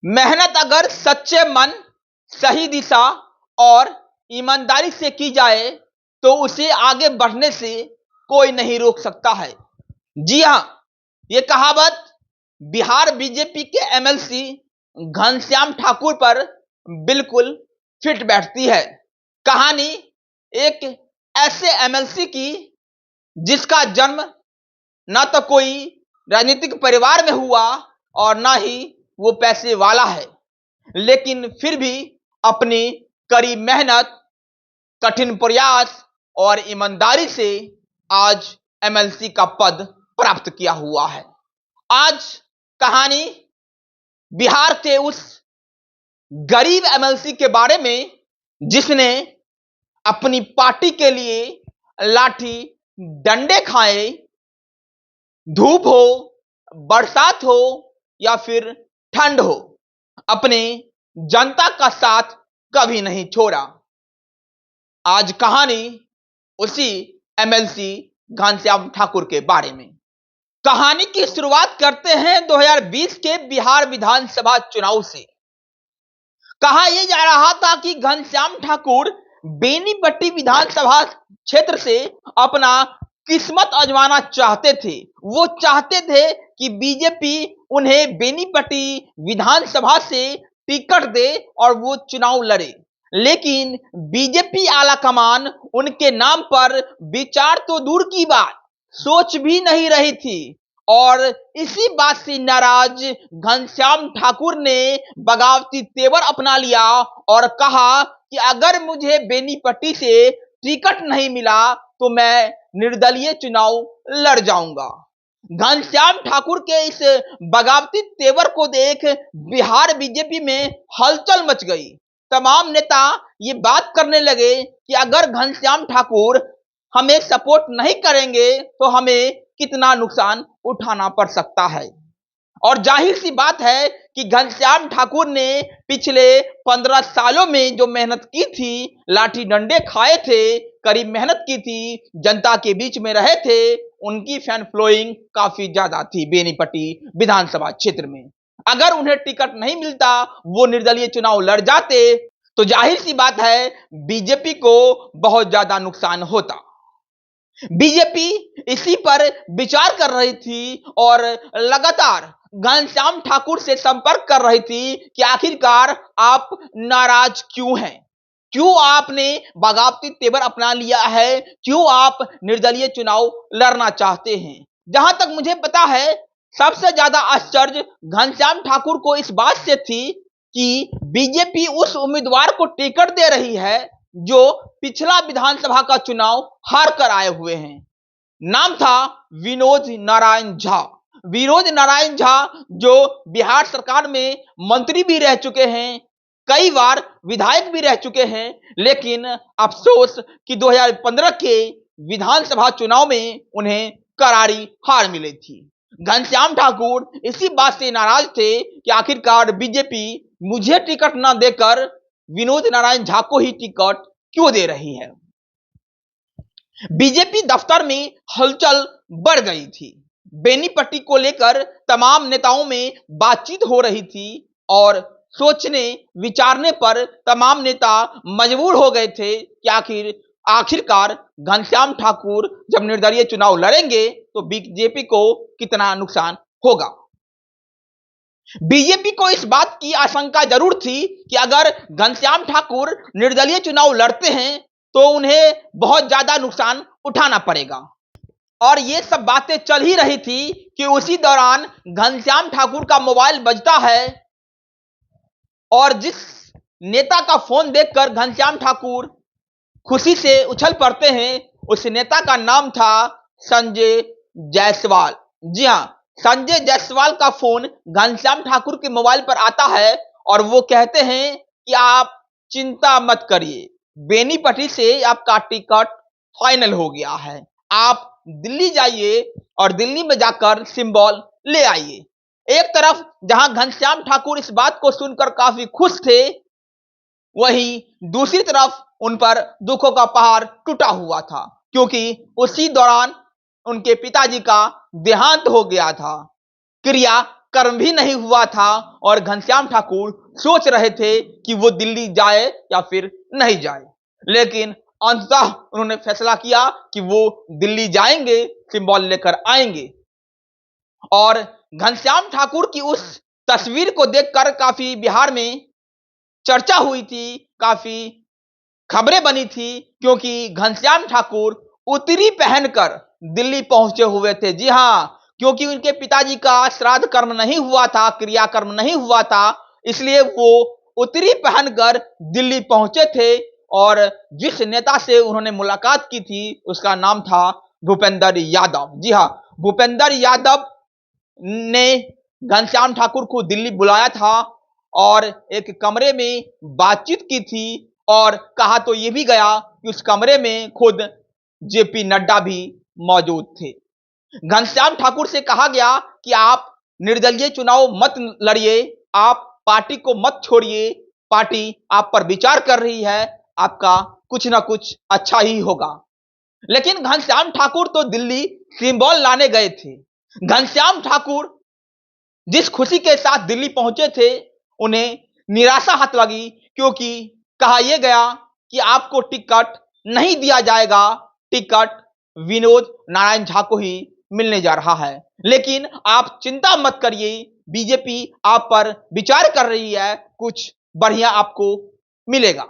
मेहनत अगर सच्चे मन, सही दिशा और ईमानदारी से की जाए तो उसे आगे बढ़ने से कोई नहीं रोक सकता है। जी हाँ, ये कहावत बिहार बीजेपी के एमएलसी घनश्याम ठाकुर पर बिल्कुल फिट बैठती है। कहानी एक ऐसे एमएलसी की जिसका जन्म ना तो कोई राजनीतिक परिवार में हुआ और ना ही वो पैसे वाला है, लेकिन फिर भी अपनी कड़ी मेहनत, कठिन प्रयास और ईमानदारी से आज एमएलसी का पद प्राप्त किया हुआ है। आज कहानी बिहार के उस गरीब एमएलसी के बारे में जिसने अपनी पार्टी के लिए लाठी डंडे खाए, धूप हो, बरसात हो या फिर ठंड हो, अपने जनता का साथ कभी नहीं छोड़ा। आज कहानी उसी एमएलसी घनश्याम ठाकुर के बारे में। कहानी की शुरुआत करते हैं 2020 के बिहार विधानसभा चुनाव से। कहा यह जा रहा था कि घनश्याम ठाकुर बेनीपट्टी विधानसभा क्षेत्र से अपना किस्मत आजमाना चाहते थे। वो चाहते थे कि बीजेपी उन्हें बेनीपट्टी विधानसभा से टिकट दे और वो चुनाव लड़े, लेकिन बीजेपी आलाकमान उनके नाम पर विचार तो दूर की बात सोच भी नहीं रही थी। और इसी बात से नाराज घनश्याम ठाकुर ने बगावती तेवर अपना लिया और कहा कि अगर मुझे बेनीपट्टी से टिकट नहीं मिला तो मैं निर्दलीय चुनाव लड़ जाऊंगा। घनश्याम ठाकुर के इस बगावती तेवर को देख बिहार बीजेपी में हलचल मच गई। तमाम नेता ये बात करने लगे कि अगर घनश्याम ठाकुर हमें सपोर्ट नहीं करेंगे तो हमें कितना नुकसान उठाना पड़ सकता है। और जाहिर सी बात है कि घनश्याम ठाकुर ने पिछले 15 सालों में जो मेहनत की थी, लाठी डंडे खाए थे, कड़ी मेहनत की थी, जनता के बीच में रहे थे, उनकी फैन फ्लोइंग काफी ज्यादा थी बेनीपट्टी विधानसभा क्षेत्र में। अगर उन्हें टिकट नहीं मिलता, वो निर्दलीय चुनाव लड़ जाते, तो जाहिर सी बात है बीजेपी को बहुत ज्यादा नुकसान होता। बीजेपी इसी पर विचार कर रही थी और लगातार घनश्याम ठाकुर से संपर्क कर रही थी कि आखिरकार आप नाराज क्यों हैं, क्यों आपने बगावती तेवर अपना लिया है, क्यों आप निर्दलीय चुनाव लड़ना चाहते हैं। जहां तक मुझे पता है सबसे ज्यादा आश्चर्य घनश्याम ठाकुर को इस बात से थी कि बीजेपी उस उम्मीदवार को टिकट दे रही है जो पिछला विधानसभा का चुनाव हार कर आए हुए हैं। नाम था विनोद नारायण झा। विनोद नारायण झा जो बिहार सरकार में मंत्री भी रह चुके हैं, कई बार विधायक भी रह चुके हैं, लेकिन अफसोस कि 2015 के विधानसभा चुनाव में उन्हें करारी हार मिली थी। घनश्याम ठाकुर इसी बात से नाराज थे कि आखिरकार बीजेपी मुझे टिकट न देकर विनोद नारायण झा को ही टिकट क्यों दे रही है। बीजेपी दफ्तर में हलचल बढ़ गई थी। बेनीपट्टी को लेकर तमाम नेताओं में बातचीत हो रही थी और सोचने विचारने पर तमाम नेता मजबूर हो गए थे कि आखिरकार घनश्याम ठाकुर जब निर्दलीय चुनाव लड़ेंगे तो बीजेपी को कितना नुकसान होगा। बीजेपी को इस बात की आशंका जरूर थी कि अगर घनश्याम ठाकुर निर्दलीय चुनाव लड़ते हैं तो उन्हें बहुत ज्यादा नुकसान उठाना पड़ेगा। और ये सब बातें चल ही रही थी कि उसी दौरान घनश्याम ठाकुर का मोबाइल बजता है और जिस नेता का फोन देखकर घनश्याम ठाकुर खुशी से उछल पड़ते हैं, उस नेता का नाम था संजय जायसवाल। जी हां, संजय जायसवाल का फोन घनश्याम ठाकुर के मोबाइल पर आता है और वो कहते हैं कि आप चिंता मत करिए, बेनीपट्टी से आपका टिकट फाइनल हो गया है, आप दिल्ली जाइए और दिल्ली में जाकर सिंबल ले आइए। एक तरफ जहां घनश्याम ठाकुर इस बात को सुनकर काफी खुश थे, वहीं दूसरी तरफ उन पर दुखों का पहाड़ टूटा हुआ था, क्योंकि उसी दौरान उनके पिताजी का देहांत हो गया था। क्रिया कर्म भी नहीं हुआ था और घनश्याम ठाकुर सोच रहे थे कि वो दिल्ली जाए या फिर नहीं जाए, लेकिन अंततः उन्होंने फैसला किया कि वो दिल्ली जाएंगे, सिंबल लेकर आएंगे। और घनश्याम ठाकुर की उस तस्वीर को देखकर काफी बिहार में चर्चा हुई थी, काफी खबरें बनी थी, क्योंकि घनश्याम ठाकुर उत्तरी पहनकर दिल्ली पहुंचे हुए थे। जी हां, क्योंकि उनके पिताजी का श्राद्ध कर्म नहीं हुआ था, क्रियाकर्म नहीं हुआ था, इसलिए वो उत्तरी पहनकर दिल्ली पहुंचे थे। और जिस नेता से उन्होंने मुलाकात की थी उसका नाम था भूपेंद्र यादव। जी हां, भूपेंद्र यादव ने घनश्याम ठाकुर को दिल्ली बुलाया था और एक कमरे में बातचीत की थी, और कहा तो यह भी गया कि उस कमरे में खुद जेपी नड्डा भी मौजूद थे। घनश्याम ठाकुर से कहा गया कि आप निर्दलीय चुनाव मत लड़िए, आप पार्टी को मत छोड़िए, पार्टी आप पर विचार कर रही है, आपका कुछ ना कुछ अच्छा ही होगा। लेकिन घनश्याम ठाकुर तो दिल्ली सिंबल लाने गए थे। घनश्याम ठाकुर जिस खुशी के साथ दिल्ली पहुंचे थे, उन्हें निराशा हाथ लगी, क्योंकि कहा यह गया कि आपको टिकट नहीं दिया जाएगा, टिकट विनोद नारायण झा को ही मिलने जा रहा है। लेकिन आप चिंता मत करिए, बीजेपी आप पर विचार कर रही है, कुछ बढ़िया आपको मिलेगा।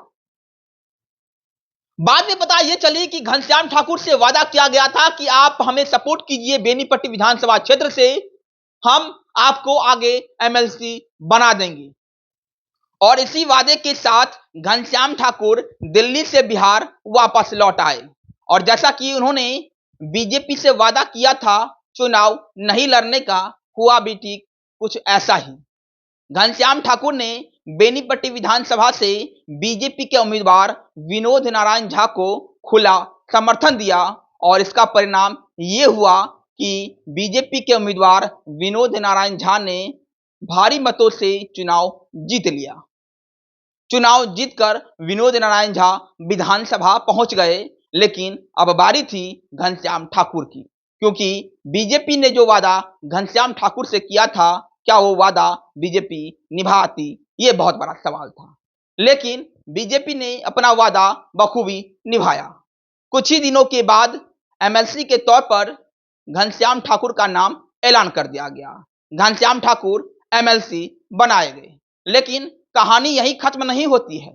बाद में पता यह चली कि घनश्याम ठाकुर से वादा किया गया था कि आप हमें सपोर्ट कीजिए बेनीपट्टी विधानसभा क्षेत्र से, हम आपको आगे एमएलसी बना देंगे। और इसी वादे के साथ घनश्याम ठाकुर दिल्ली से बिहार वापस लौट आए। और जैसा कि उन्होंने बीजेपी से वादा किया था चुनाव नहीं लड़ने का, हुआ भी ठीक कुछ ऐसा ही। घनश्याम ठाकुर ने बेनीपट्टी विधानसभा से बीजेपी के उम्मीदवार विनोद नारायण झा को खुला समर्थन दिया, और इसका परिणाम यह हुआ कि बीजेपी के उम्मीदवार विनोद नारायण झा ने भारी मतों से चुनाव जीत लिया। चुनाव जीतकर विनोद नारायण झा विधानसभा पहुंच गए। लेकिन अब बारी थी घनश्याम ठाकुर की, क्योंकि बीजेपी ने जो वादा घनश्याम ठाकुर से किया था, क्या वो वादा बीजेपी निभाती, ये बहुत बड़ा सवाल था। लेकिन बीजेपी ने अपना वादा बखूबी निभाया। कुछ ही दिनों के बाद एमएलसी के तौर पर घनश्याम ठाकुर का नाम ऐलान कर दिया गया। घनश्याम ठाकुर एमएलसी बनाए गए। लेकिन कहानी यही खत्म नहीं होती है,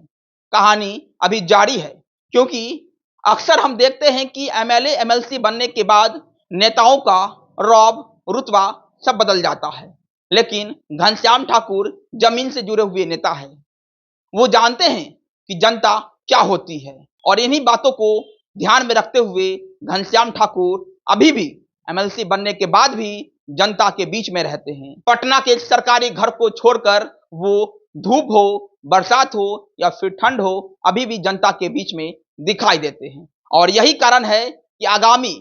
कहानी अभी जारी है, क्योंकि अक्सर हम देखते हैं कि एमएलए एमएलसी बनने के बाद नेताओं का रौब रुतबा सब बदल जाता है। लेकिन घनश्याम ठाकुर जमीन से जुड़े हुए नेता है, वो जानते हैं कि जनता क्या होती है, और इन्हीं बातों को ध्यान में रखते हुए घनश्याम ठाकुर अभी भी एमएलसी बनने के बाद भी जनता के बीच में रहते हैं। पटना के सरकारी घर को छोड़कर वो धूप हो, बरसात हो या फिर ठंड हो, अभी भी जनता के बीच में दिखाई देते हैं। और यही कारण है कि आगामी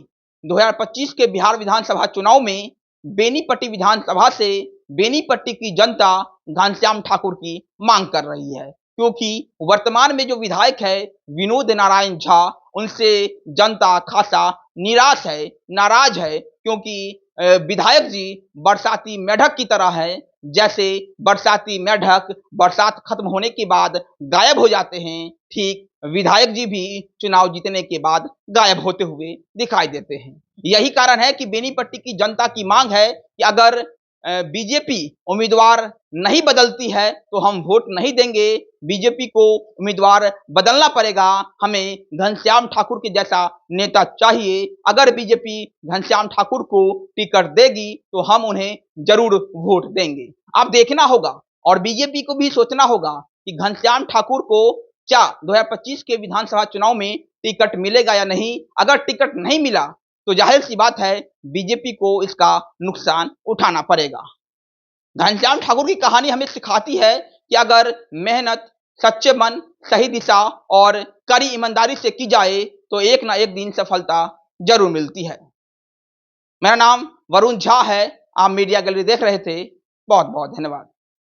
2025 के बिहार विधानसभा चुनाव में बेनीपट्टी विधानसभा से बेनीपट्टी की जनता घनश्याम ठाकुर की मांग कर रही है, क्योंकि वर्तमान में जो विधायक है विनोद नारायण झा, उनसे जनता खासा निराश है, नाराज है, क्योंकि विधायक जी बरसाती मेढक की तरह है। जैसे बरसाती मेढक बरसात खत्म होने के बाद गायब हो जाते हैं, ठीक विधायक जी भी चुनाव जीतने के बाद गायब होते हुए दिखाई देते हैं। यही कारण है कि बेनीपट्टी की जनता की मांग है कि अगर बीजेपी उम्मीदवार नहीं बदलती है तो हम वोट नहीं देंगे, बीजेपी को उम्मीदवार बदलना पड़ेगा, हमें घनश्याम ठाकुर के जैसा नेता चाहिए। अगर बीजेपी घनश्याम ठाकुर को टिकट देगी तो हम उन्हें जरूर वोट देंगे। अब देखना होगा और बीजेपी को भी सोचना होगा कि घनश्याम ठाकुर को क्या 2025 के विधानसभा चुनाव में टिकट मिलेगा या नहीं। अगर टिकट नहीं मिला तो जाहिर सी बात है बीजेपी को इसका नुकसान उठाना पड़ेगा। घनश्याम ठाकुर की कहानी हमें सिखाती है कि अगर मेहनत, सच्चे मन, सही दिशा और कड़ी ईमानदारी से की जाए तो एक ना एक दिन सफलता जरूर मिलती है। मेरा नाम वरुण झा है, आप मीडिया गैलरी देख रहे थे। बहुत बहुत धन्यवाद।